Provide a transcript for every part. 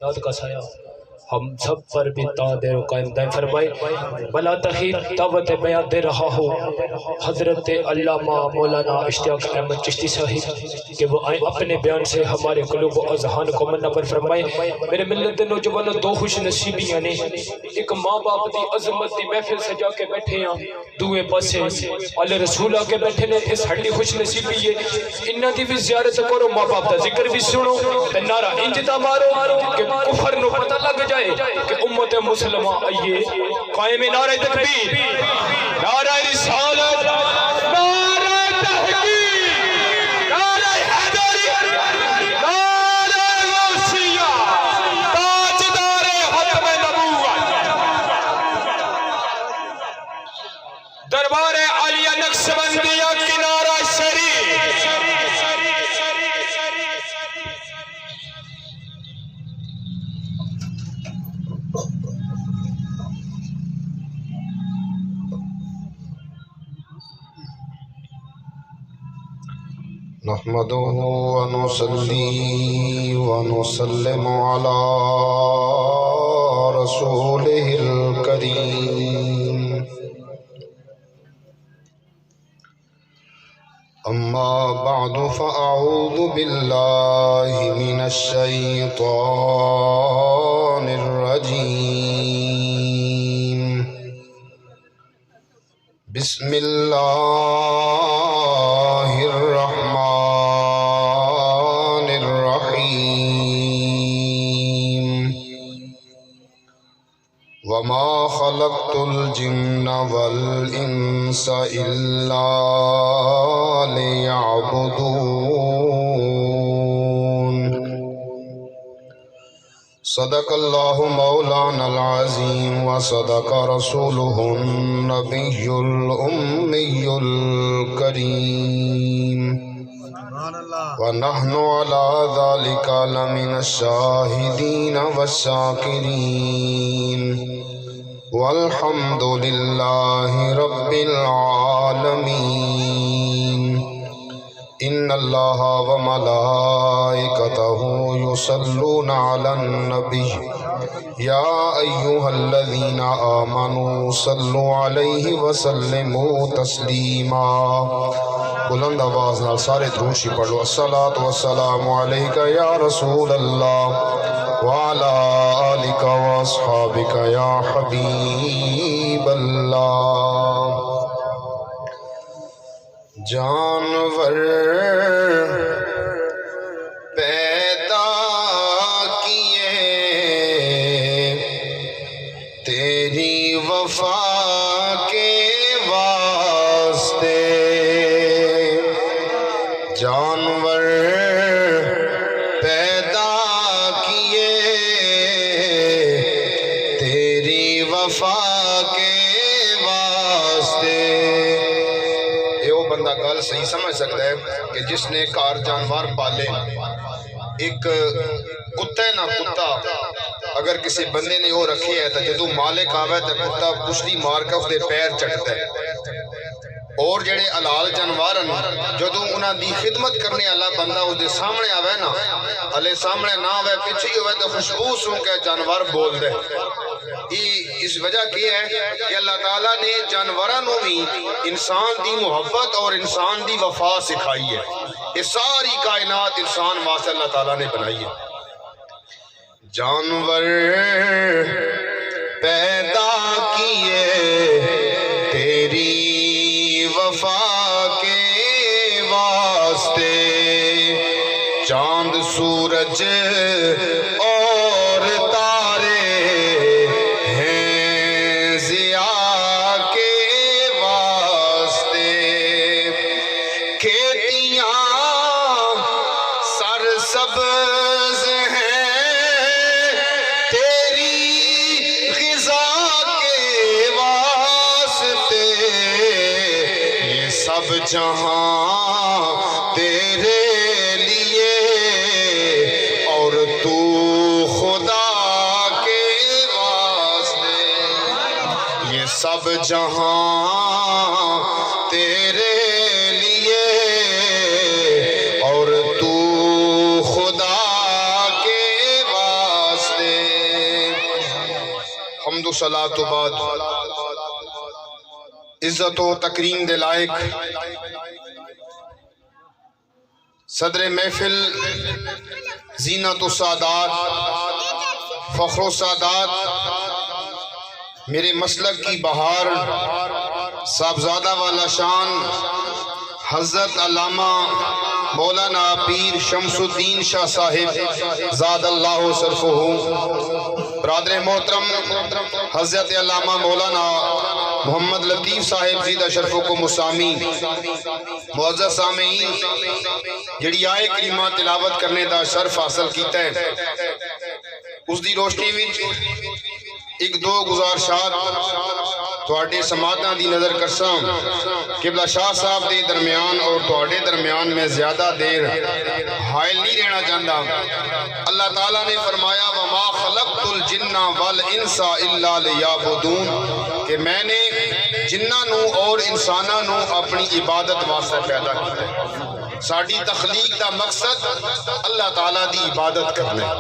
یاد کا سایہ ہم سب پر بھی دیر و قائم دائم فرمائے بلا تخیر دعوت بیان دے رہا ہو حضرت علامہ مولانا اشتیاق احمد چشتی صاحب کہ وہ آئیں اپنے بیان سے ہمارے قلوب و اذہان کو منور فرمائے۔ میرے ملت نوجوانوں دو خوش نصیبیاں نے، ایک ماں باپ دی عظمت دی محفل سجا کے بیٹھے ہیں، دوئے پاسے علی رسول آ کے بیٹھے نے، اس ہڈی خوش نصیبی ہے انہاں دی بھی زیارت کرو، ماں باپ دا ذکر بھی سنو، نعرہ انجدہ مارو کہ کفر نو پتہ لگ جائے کہ امت مسلمہ آئیے قائم نعرہ تکبیر، نعرہ رسالت، نعرہ تحقیق، نعرہ حیدری، نعرہ غوثیہ، تاجدار ختم نبوت، دربار عالیہ نقشبندیہ کی نعرہ شریف۔ نحمده ونصلي ونسلم على رسوله الكريم أما بعد فأعوذ بالله من الشيطان الرجيم بسم الله الرحمن الرحيم وما خلقت الجن والإنس إلا ليعبدون صدق الله مولانا العظيم وصدق رسوله النبي الأمي الكريم ونحن على ذلك لمن الشاهدين والشاكرين والحمد لله رب العالمين إن الله وملائكته يصلون على النبي يا أيها الذين آمنوا صلوا عليه وسلموا تسليما۔ بلند آواز نال سارے دروشی پڑھ لو۔ الصلاة والسلام علیک یا رسول اللہ وعلى آلک واصحابک یا حبیب اللہ۔ جانور پیدا کیے تیری وفا کے واسطے، جانور پیدا کیے تیری وفا کے واسطے۔ بندہ گل صحیح سمجھ سکتا ہے کہ جس نے کار جانور پالے، ایک کتے نہ کتا اگر کسی بندے نے وہ رکھے ہے تو جدو مالک آوے تو کتا پشتی مار کے اس دے پیر چٹتا ہے، اور جڑے حلال جانور جدو انہاں دی خدمت کرنے والا بندہ اس دے سامنے آوے نا، ہلے سامنے نہ آوے پیچھے ہی ہوئے تو خوشبو سوں کے جانور بول دے۔ اس وجہ کی ہے کہ اللہ تعالیٰ نے جانوراں بھی انسان دی محبت اور انسان دی وفا سکھائی ہے۔ یہ ساری کائنات انسان واسطے اللہ تعالیٰ نے بنائی ہے۔ جانور پیدا کیے تیری وفا کے واسطے، چاند سورج اور تارے ہیں ضیاء کے واسطے، کھیتیاں سرسبز ہیں تیری غذا کے واسطے، یہ سب جہاں تیرے لیے اور تو خدا کے واسطے، یہ سب جہاں تیرے لیے اور تو خدا کے واسطے۔ تو صلاۃ و بعد عزت و تکریم دے لائق صدر محفل زینت و سعادات فخر و سعادات میرے مسلک کی بہار صاحبزادہ والا شان حضرت علامہ مولانا پیر شمس الدین شاہ صاحب زاد اللہ شرفہ، برادر محترم حضرت علامہ مولانا محمد لطیف صاحب زیدہ شرفہ کو مسامی، معزز سامعین جڑی آئے کریمہ تلاوت کرنے دا شرف حاصل کیتا ہے، اس دی روشنی وچ ایک دو گزارشات تواڈے سماعتاں دی نظر کرساں۔ قبلہ شاہ صاحب دے درمیان اور تواڈے درمیان میں زیادہ دیر حائل نہیں رہنا چاہتا۔ اللہ تعالیٰ نے فرمایا وَمَا خَلَقْتُ الْجِنَّ وَالْإِنسَ إِلَّا لِيَعْبُدُونَ کہ میں نے جناں نو اور انساناں نو اپنی عبادت واسطے پیدا کیا۔ ساڑی تخلیق دا مقصد اللہ تعالیٰ دی عبادت کرنا ہے۔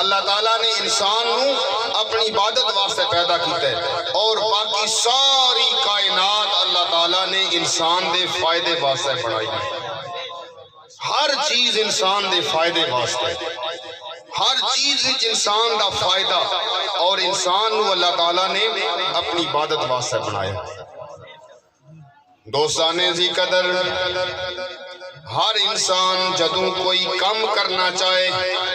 اللہ تعالیٰ نے انسان نو اپنی عبادت واسطے پیدا کیتا ہے اور باقی ساری کائنات اللہ تعالیٰ نے انسان دے فائدے واسطے بنائی ہے۔ ہر چیز انسان دے فائدے واسطے، ہر چیز انسان دا فائدہ، اور انسان نو اللہ تعالیٰ نے اپنی عبادت واسطے بنایا۔ دوستانے ذی قدر ہر انسان جدوں کوئی کم کرنا چاہے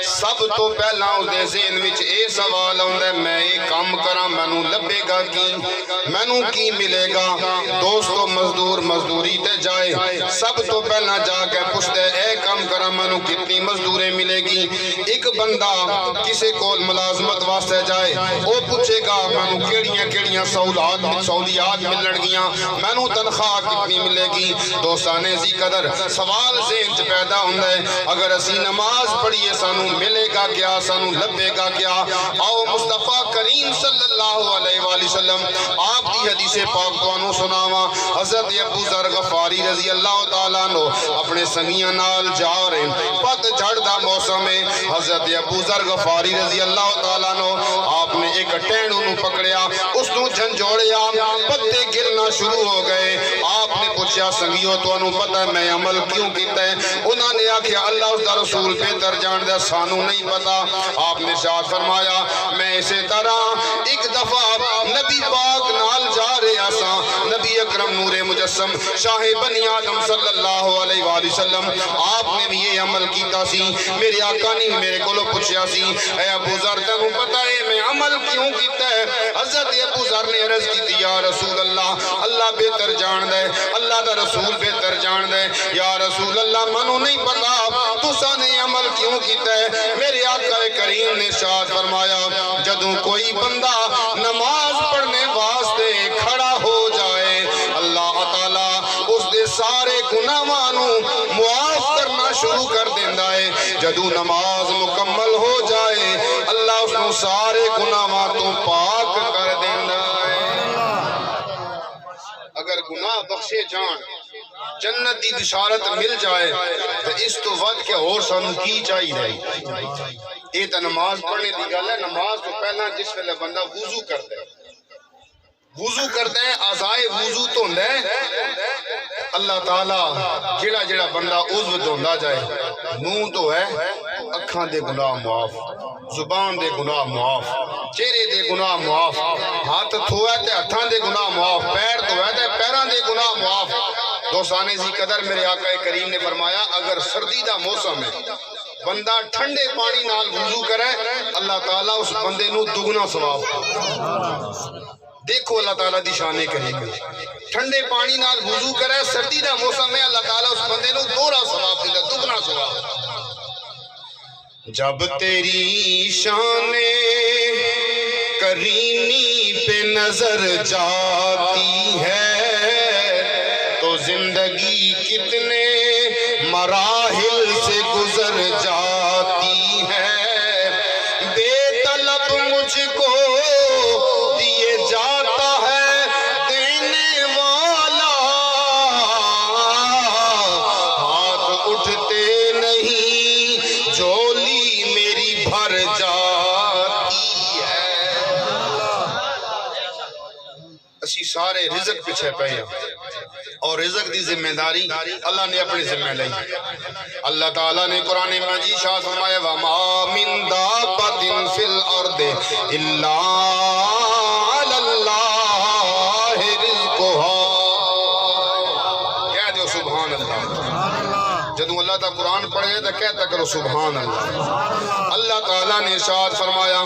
سب تو پہلا اس دے ذہن وچ اے سوال آندا ہے میں یہ کام کراں مینوں لبے گا کی، مینوں کی ملے گا؟ دوستو مزدور مزدوری تے جائے سب تو پہلا جا کے پوچھتا ہے اے کام کراں مینوں کتنی مزدوریں ملے گی؟ ایک بندہ کسے کول ملازمت واسطے جائے وہ پوچھے گا مینوں کیڑیاں کیڑیاں سہولیات ملن گیاں، مینوں تنخواہ کتنی ملے گی؟ دوستانے ذی قدر سوال ذہن چ پیدا ہوندا ہے اگر اسی نماز پڑھیے سانو ملے گا کیا، سانو لبے گا کیا؟ آؤ مصطفیٰ کریم صلی اللہ علیہ وآلہ وسلم آپ کی حدیث پاک توانو سناواں۔ حضرت ابو ذر غفاری رضی اللہ تعالیٰ عنہ اپنے سنگیاں نال جا رہے پت جھڑ دا موسم ہے، حضرت ابو ذر غفاری رضی اللہ تعالیٰ عنہ آپ نے ایک ٹینڈ انہوں پکڑیا، اس نو جھنجھوڑیا، پتے گرنا شروع ہو گئے۔ آپ نے پوچھا سنگیوں توانو پتہ ہے میں عمل کیوں کیتا ہے؟ انہوں نے آکھیا اللہ اس دا رسول بہتر جان دے سانو نہیں پتا۔ آپ نے ارشاد فرمایا میں اسی طرح ایک دفعہ نبی پاک نال جا رہا سا، نبی اکرم نور مجسم شاہ بنی آدم صلی اللہ علیہ وآلہ وسلم آپ نے بھی یہ عمل کیتا سی۔ میرے آقا نے میرے کولو پوچھیا سی اے ابو ذر تینوں پتہ ہے میں عمل کیوں کیتا ہے؟ حضرت ابو ذر نے عرض کی یا رسول اللہ اللہ بہتر جان دے، اللہ دا رسول بہتر جان دے۔ یا رسول اللہ منو نہیں پتا تساں نے عمل کیوں کیتا ہے؟ میرے آقا کریم نے ارشاد فرمایا جدوں کوئی بندہ نماز پڑھنے واسطے کھڑا ہو جائے اللہ تعالیٰ اس دے سارے گناہاں نو معاف کرنا شروع کر دیندا ہے۔ جدوں نماز مکمل ہو جائے اللہ اس نو سارے گناہاں تو پاک کر دیندا ہے۔ اگر گناہ بخشے جان جنت دی بشارت مل جائے تو اس تو ود کے اور سانو کی چاہیے؟ یہ تو نماز پڑھنے دی گل ہے۔ نماز تو پہلا جس ویلے بندہ وضو کرتا ہے اعضائے وضو تو ہوندا ہے اللہ تعالیٰ جڑا بندہ عضو دھوندا جائے، منہ تو ہے اکھاں دے گناہ معاف، زبان دے گناہ معاف، چہرے دے گناہ معاف، ہاتھ دھویا تے ہتھاں دے گناہ معاف، پیر دھویا تے پیراں دے گناہ معاف۔ دوستانے ذی قدر میرے آقا کریم نے فرمایا اگر سردی دا موسم ہے بندہ ٹھنڈے پانی نال وضو کرے اللہ تعالیٰ اس بندے نو دگنا ثواب۔ دیکھو اللہ تعالیٰ دی شان کریم، ٹھنڈے پانی نال وضو کرے سردی دا موسم ہے اللہ تعالیٰ اس بندے نو دوہرا ثواب دیندا، دگنا ثواب۔ جب تیری شان کریمی پہ نظر جاتی ہے تو زندگی کتنے مراحل سے گزر جاتی ہے، بے طلب مجھ کو دیے جاتا ہے دینے والا، ہاتھ اٹھتے نہیں جولی میری بھر جاتی ہے۔ اسی سارے رزق پیچھے پے ہیں اور رزق دی ذمہ داری اللہ نے اپنے ذمہ لی اللہ تعالیٰ نے قرآن مجید شاہ فرمایا وَمَا مِن دَابَّةٍ فِي الْأَرْضِ إِلَّا عَلَى اللَّهِ رِزْقُهَا کہہ دیو سبحان اللہ جدوں اللہ تا قرآن پڑھے تو کہتا کرو سبحان اللہ اللہ تعالیٰ نے ارشاد فرمایا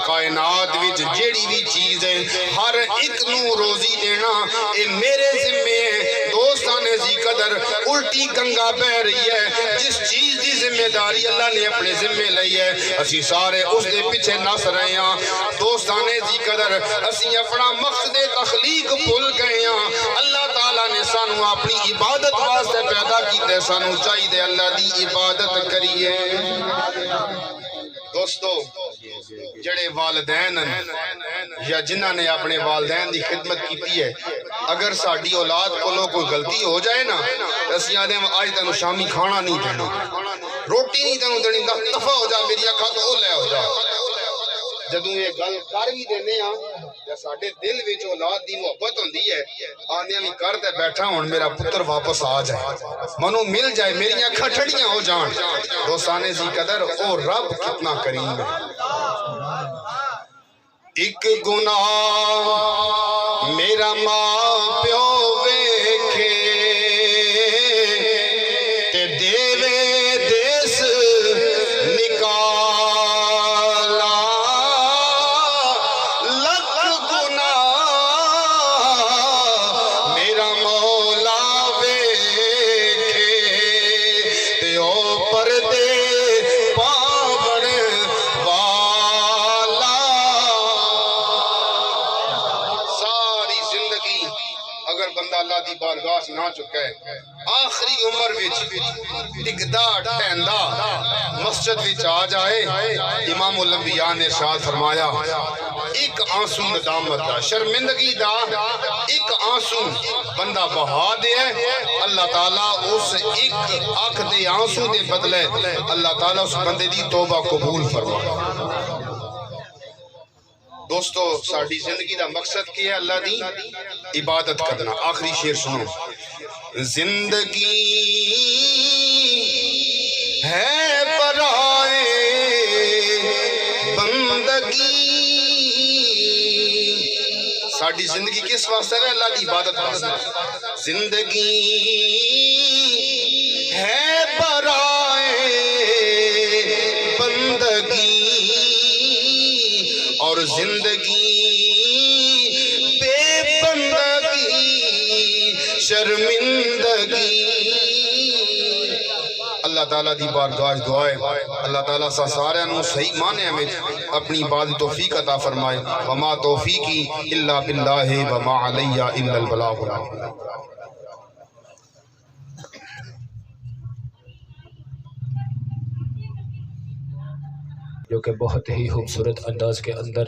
کائنات وچ جیڑی بھی چیز ہے ہر ایک نو روزی دینا اے میرے ذمے ہے دوستان زی قدر الٹی گنگا بہ رہی ہے جس چیز دی ذمہ داری اللہ نے اپنے ذمے لئی ہے اسی سارے اس دے پیچھے نس رہے ہیں دوستان زی قدر اسی اپنا مقصد تخلیق بھول گئے ہیں اللہ تعالیٰ نے سانو اپنی عبادت واسطے پیدا کیتے سانو چاہیے دے اللہ دی عبادت کریے دوستو جڑے والدین یا جنہاں نے اپنے والدین دی خدمت کیتی ہے اگر ساڈی اولاد کولوں کوئی غلطی ہو جائے نا اسی آدھے آج تینوں شامی کھانا نہیں دینا روٹی نہیں تینوں دینی دفع ہو جا میری اکھا تو لے ہو جا جدوں یہ گل کر بھی دینے ہاں یا ساڈے دل وچ اولاد دی محبت ہوندی ہے آندیاں بھی کر تے بیٹھا ہن میرا پتر واپس آ جائے منو مل جائے میری اکھاں ٹھڑیاں ہو جان دوستانے سی قدر او رب کتنا کریم ہے ایک گناہ میرا ماں پیو ویکھے تے دیوے دیس نکالا لکھ گناہ میرا مولا ویکھے تے او پردے پاون والا ساری زندگی اگر بندہ اللہ دی بارگاہ نہ چکے آخری عمر وچ ٹکدا ٹہندا مسجد وچ آ جائے امام الانبیاء نے ارشاد فرمایا ایک آنسو ندامت دا شرمندگی دا ایک آنسو بندہ بہا دے اللہ تعالیٰ اس ایک آنکھ دے آنسو دے بدلے اللہ تعالیٰ اس بندے دی توبہ قبول فرمائے دوستو ساڑھی زندگی دا مقصد کی ہے اللہ دی عبادت کرنا آخری شعر سنو زندگی ہے برائے بندگی ساڑھی زندگی کس واسطے ہے اللہ دی عبادت واسطے زندگی ہے برائے بندگی اور زندگی بے بندگی شرمندگی اللہ تعالیٰ دی بارگاہ دعائے اللہ تعالیٰ سا سارے انہوں صحیح معنی میں اپنی بات توفیق عطا فرمائے وما توفیقی الا باللہ وما علیہ الا البلاغ جو کہ بہت ہی خوبصورت انداز کے اندر